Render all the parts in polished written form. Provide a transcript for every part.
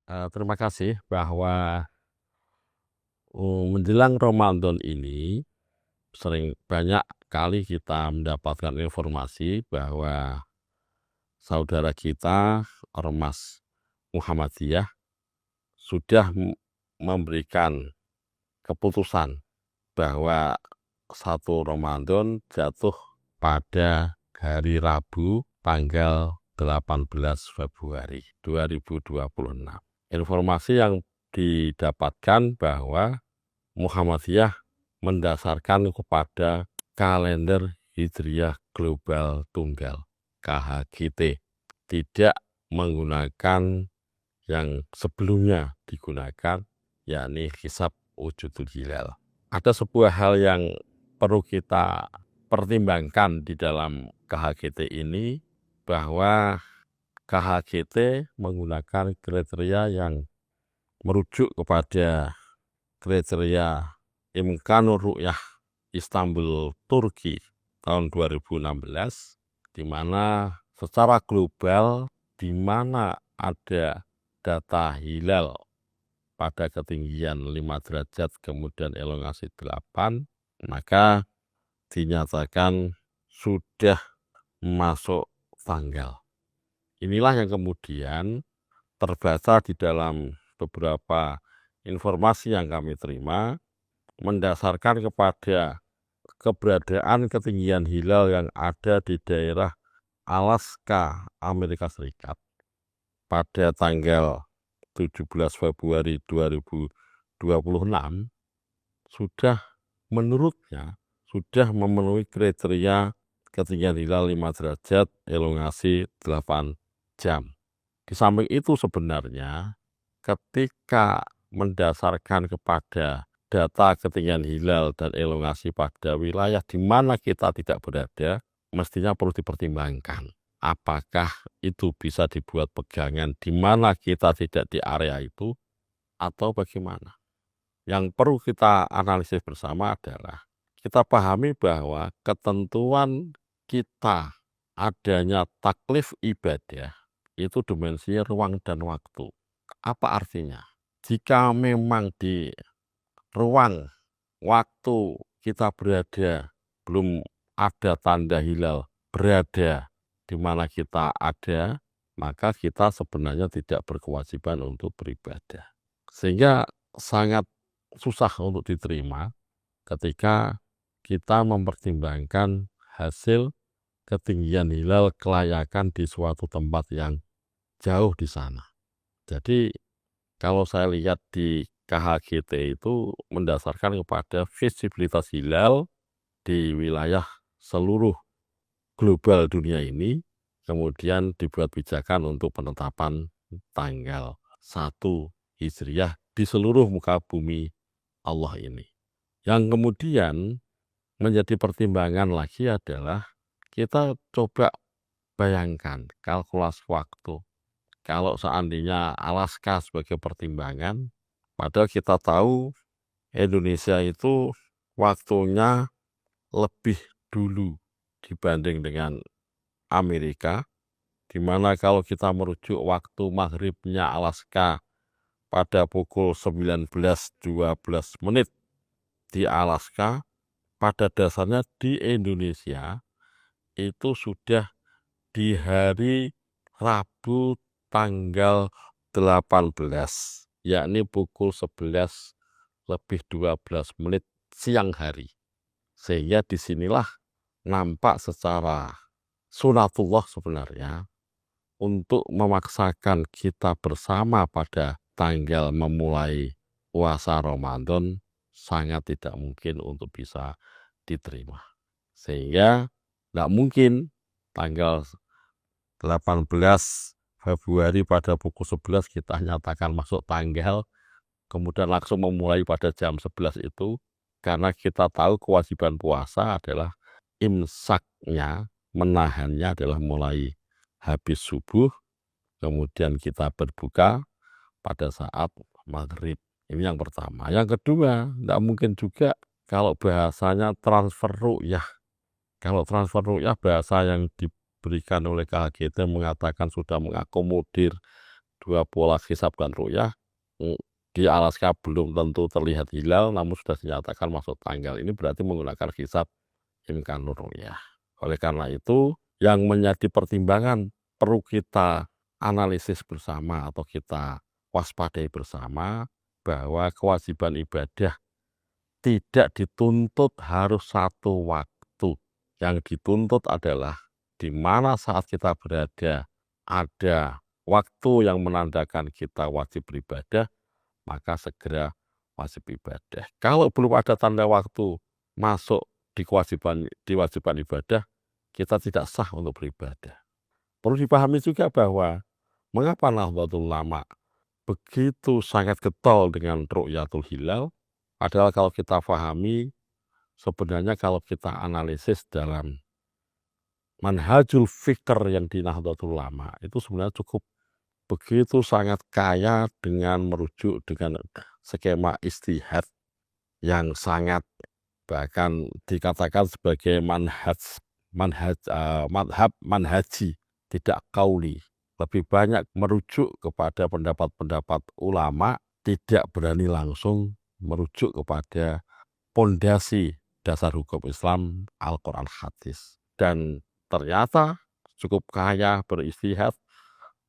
Terima kasih bahwa, menjelang Ramadan ini sering banyak kali kita mendapatkan informasi bahwa saudara kita Ormas Muhammadiyah sudah memberikan keputusan bahwa 1 Ramadan jatuh pada hari Rabu tanggal 18 Februari 2026. Informasi yang didapatkan bahwa Muhammadiyah mendasarkan kepada kalender Hijriah Global Tunggal (KHGT), tidak menggunakan yang sebelumnya digunakan, yakni hisab wujudul hilal. Ada sebuah hal yang perlu kita pertimbangkan di dalam KHGT ini, bahwa KHGT menggunakan kriteria yang merujuk kepada kriteria Imkanur Ru'yah Istanbul, Turki tahun 2016, di mana secara global di mana ada data hilal pada ketinggian 5 derajat kemudian elongasi 8, maka dinyatakan sudah masuk tanggal. Inilah yang kemudian terbaca di dalam beberapa informasi yang kami terima, mendasarkan kepada keberadaan ketinggian hilal yang ada di daerah Alaska, Amerika Serikat pada tanggal 17 Februari 2026 sudah menurutnya sudah memenuhi kriteria ketinggian hilal 5 derajat, elongasi 8 jam. Di samping itu sebenarnya ketika mendasarkan kepada data ketinggian hilal dan elongasi pada wilayah di mana kita tidak berada, mestinya perlu dipertimbangkan. Apakah itu bisa dibuat pegangan di mana kita tidak di area itu atau bagaimana? Yang perlu kita analisis bersama adalah kita pahami bahwa ketentuan kita adanya taklif ibadah itu dimensinya ruang dan waktu. Apa artinya? Jika memang di ruang waktu kita berada, belum ada tanda hilal berada di mana kita ada, maka kita sebenarnya tidak berkewajiban untuk beribadah. Sehingga sangat susah untuk diterima ketika kita mempertimbangkan hasil ketinggian hilal kelayakan di suatu tempat yang jauh di sana. Jadi kalau saya lihat di KHGT itu mendasarkan kepada visibilitas hilal di wilayah seluruh global dunia ini, kemudian dibuat pijakan untuk penetapan tanggal 1 Hijriah di seluruh muka bumi Allah ini. Yang kemudian menjadi pertimbangan lagi adalah kita coba bayangkan kalkulasi waktu. Kalau seandainya Alaska sebagai pertimbangan, padahal kita tahu Indonesia itu waktunya lebih dulu dibanding dengan Amerika, di mana kalau kita merujuk waktu maghribnya Alaska pada pukul 19.12 di Alaska, pada dasarnya di Indonesia itu sudah di hari Rabu tanggal 18, yakni pukul 11.12 siang hari. Sehingga disinilah nampak secara sunatullah sebenarnya untuk memaksakan kita bersama pada tanggal memulai puasa Ramadan sangat tidak mungkin untuk bisa diterima. Sehingga tidak mungkin tanggal 18 Februari pada pukul 11 kita nyatakan masuk tanggal, kemudian langsung memulai pada jam 11 itu, karena kita tahu kewajiban puasa adalah imsaknya, menahannya adalah mulai habis subuh, kemudian kita berbuka pada saat maghrib. Ini yang pertama. Yang kedua, tidak mungkin juga kalau bahasanya transfer ru'yah. Kalau transfer ru'yah bahasa yang diberikan oleh KHGT mengatakan sudah mengakomodir dua pola hisab dan ru'yah. Di Alaska belum tentu terlihat hilal, namun sudah dinyatakan masuk tanggal. Ini berarti menggunakan hisab imkanur ru'yah. Oleh karena itu, yang menjadi pertimbangan perlu kita analisis bersama atau kita waspadai bersama bahwa kewajiban ibadah tidak dituntut harus satu waktu. Yang dituntut adalah di mana saat kita berada ada waktu yang menandakan kita wajib beribadah, maka segera wajib ibadah. Kalau belum ada tanda waktu masuk di kewajiban ibadah, kita tidak sah untuk beribadah. Perlu dipahami juga bahwa mengapa Nahdlatul Ulama begitu sangat getol dengan ru'yatul hilal adalah kalau kita pahami sebenarnya kalau kita analisis dalam manhajul fikr yang di Nahdlatul Ulama itu sebenarnya cukup begitu sangat kaya dengan merujuk dengan skema istihad yang sangat bahkan dikatakan sebagai madhab manhaji, tidak kauli. Lebih banyak merujuk kepada pendapat-pendapat ulama, tidak berani langsung merujuk kepada pondasi dasar hukum Islam, Al-Quran hadis. Dan ternyata cukup kaya beristihad,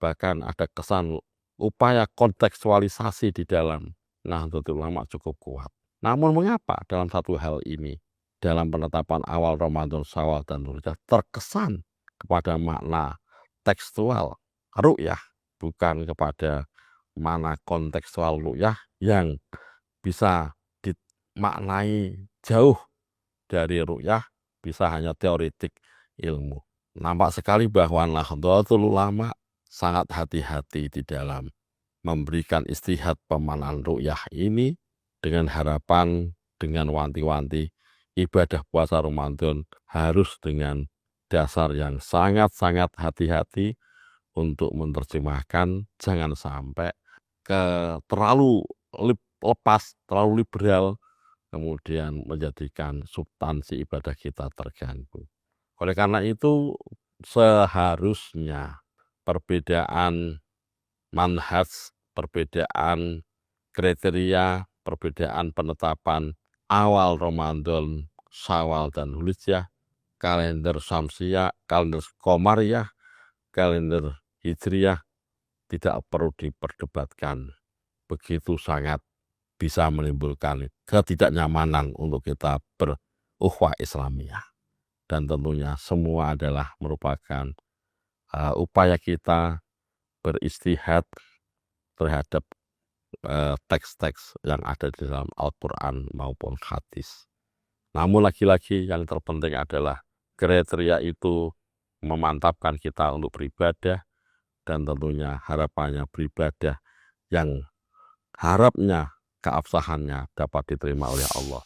bahkan ada kesan upaya kontekstualisasi di dalam Nahdlatul Ulama cukup kuat. Namun mengapa dalam satu hal ini, dalam penetapan awal Ramadan, Syawal, dan Dzulhijjah terkesan kepada makna tekstual ru'yah, bukan kepada mana kontekstual ru'yah yang bisa dimaknai jauh dari ru'yah, bisa hanya teoretik ilmu. Nampak sekali bahwa Nahdlatul Ulama sangat hati-hati di dalam memberikan istihad pemaknaan ru'yah ini dengan harapan, dengan wanti-wanti ibadah puasa Ramadan harus dengan dasar yang sangat-sangat hati-hati untuk menerjemahkan, jangan sampai terlalu lepas, terlalu liberal, kemudian menjadikan substansi ibadah kita terganggu. Oleh karena itu, seharusnya perbedaan manhaj, perbedaan kriteria, perbedaan penetapan awal Ramadan, Syawal, dan Dzulhijjah, kalender Syamsiyah, kalender Qamariyah, kalender Hijriyah tidak perlu diperdebatkan. Begitu sangat bisa menimbulkan ketidaknyamanan untuk kita berukhwah Islamiyah. Dan tentunya semua adalah merupakan upaya kita beristihad terhadap teks-teks yang ada di dalam Al-Quran maupun hadis. Namun lagi-lagi yang terpenting adalah kriteria itu memantapkan kita untuk beribadah, dan tentunya harapannya beribadah yang harapnya keabsahannya dapat diterima oleh Allah.